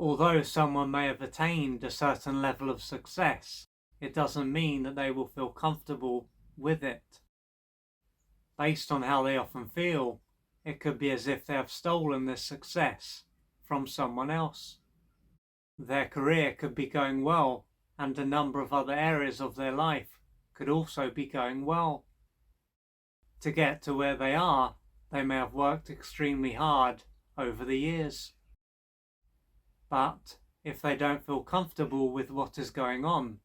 Although someone may have attained a certain level of success, it doesn't mean that they will feel comfortable with it. Based on how they often feel, it could be as if they have stolen this success from someone else. Their career could be going well, and a number of other areas of their life could also be going well. To get to where they are, they may have worked extremely hard over the years. But if they don't feel comfortable with what is going on,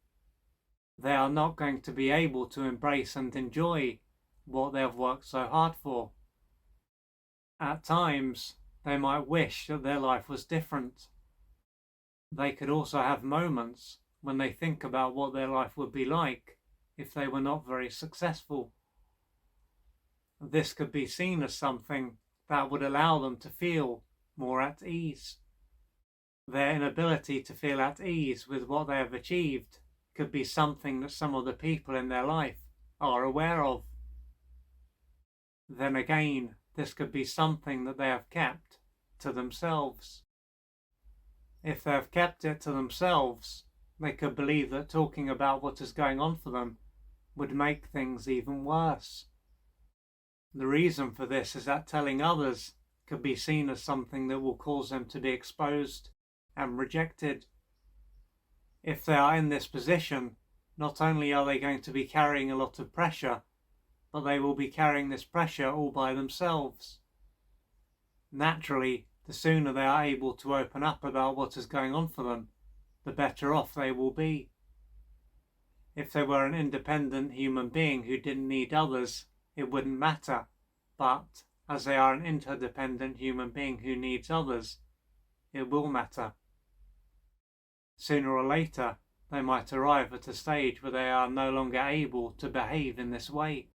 they are not going to be able to embrace and enjoy what they have worked so hard for. At times, they might wish that their life was different. They could also have moments when they think about what their life would be like if they were not very successful. This could be seen as something that would allow them to feel more at ease. Their inability to feel at ease with what they have achieved could be something that some of the people in their life are aware of. Then again, this could be something that they have kept to themselves. If they have kept it to themselves, they could believe that talking about what is going on for them would make things even worse. The reason for this is that telling others could be seen as something that will cause them to be exposed and rejected. If they are in this position, not only are they going to be carrying a lot of pressure, but they will be carrying this pressure all by themselves. Naturally, the sooner they are able to open up about what is going on for them, the better off they will be. If they were an independent human being who didn't need others, it wouldn't matter. But as they are an interdependent human being who needs others, it will matter. Sooner or later, they might arrive at a stage where they are no longer able to behave in this way.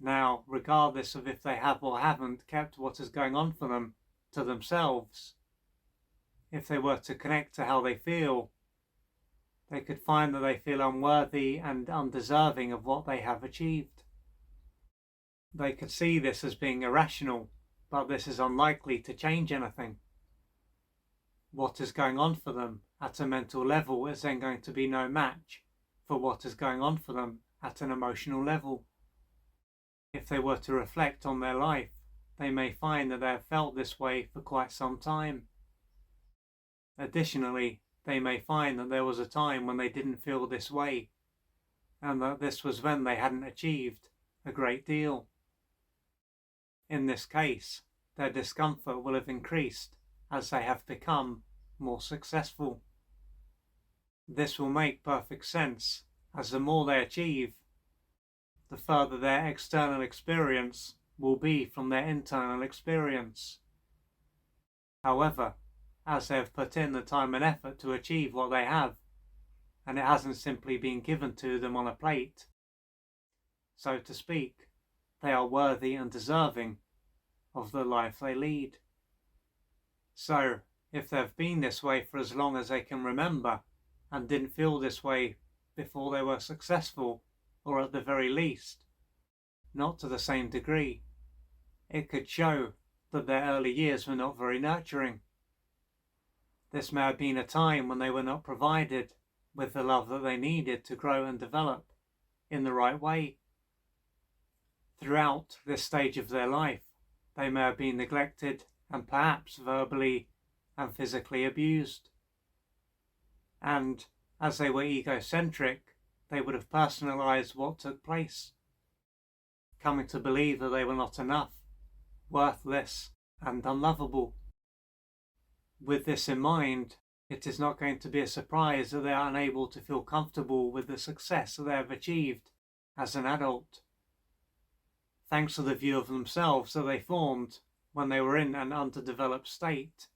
Now, regardless of if they have or haven't kept what is going on for them to themselves, if they were to connect to how they feel, they could find that they feel unworthy and undeserving of what they have achieved. They could see this as being irrational, but this is unlikely to change anything. What is going on for them at a mental level is then going to be no match for what is going on for them at an emotional level. If they were to reflect on their life, they may find that they have felt this way for quite some time. Additionally, they may find that there was a time when they didn't feel this way, and that this was when they hadn't achieved a great deal. In this case, their discomfort will have increased as they have become more successful. This will make perfect sense, as the more they achieve, the further their external experience will be from their internal experience. However, as they have put in the time and effort to achieve what they have, and it hasn't simply been given to them on a plate, so to speak, they are worthy and deserving of the life they lead. So, if they've been this way for as long as they can remember, and didn't feel this way before they were successful, or at the very least, not to the same degree, it could show that their early years were not very nurturing. This may have been a time when they were not provided with the love that they needed to grow and develop in the right way. Throughout this stage of their life, they may have been neglected and perhaps verbally and physically abused. And as they were egocentric, they would have personalized what took place, coming to believe that they were not enough, worthless, and unlovable. With this in mind, it is not going to be a surprise that they are unable to feel comfortable with the success that they have achieved as an adult, thanks to the view of themselves that they formed when they were in an underdeveloped state.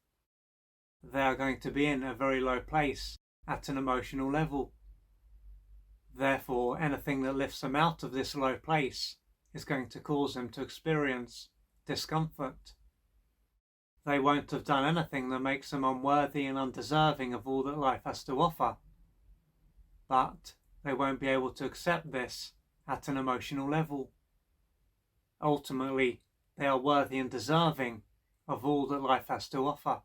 They are going to be in a very low place at an emotional level. Therefore, anything that lifts them out of this low place is going to cause them to experience discomfort. They won't have done anything that makes them unworthy and undeserving of all that life has to offer, but they won't be able to accept this at an emotional level. Ultimately, they are worthy and deserving of all that life has to offer.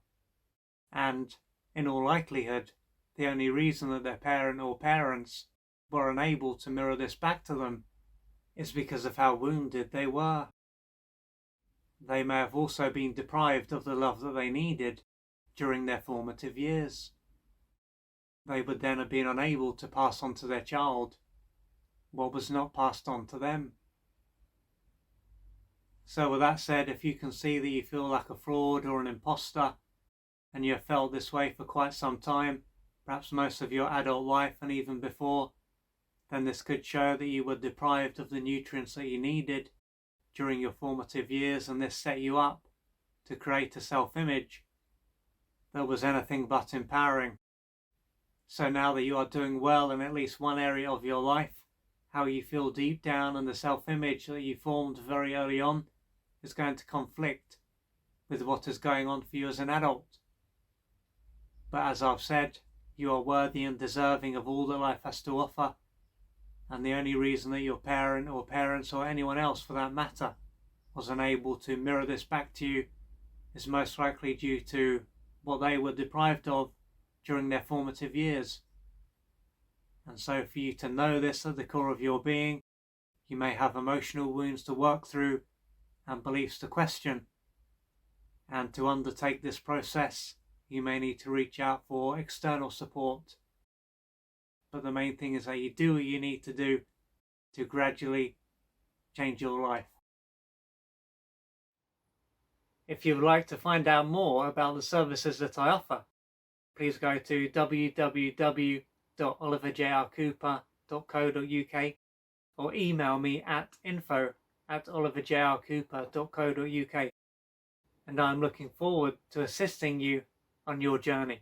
And in all likelihood, the only reason that their parent or parents were unable to mirror this back to them is because of how wounded they were. They may have also been deprived of the love that they needed during their formative years. They would then have been unable to pass on to their child what was not passed on to them. So with that said, if you can see that you feel like a fraud or an imposter, and you have felt this way for quite some time, perhaps most of your adult life and even before, then this could show that you were deprived of the nutrients that you needed during your formative years, and this set you up to create a self-image that was anything but empowering. So now that you are doing well in at least one area of your life, how you feel deep down and the self-image that you formed very early on is going to conflict with what is going on for you as an adult. But as I've said, you are worthy and deserving of all that life has to offer, and the only reason that your parent or parents or anyone else for that matter was unable to mirror this back to you is most likely due to what they were deprived of during their formative years. And so for you to know this at the core of your being, you may have emotional wounds to work through and beliefs to question. And to undertake this process, you may need to reach out for external support. But the main thing is that you do what you need to do to gradually change your life. If you would like to find out more about the services that I offer, please go to www.oliverjrcooper.co.uk or email me at info@oliverjrcooper.co.uk, and I'm looking forward to assisting you on your journey.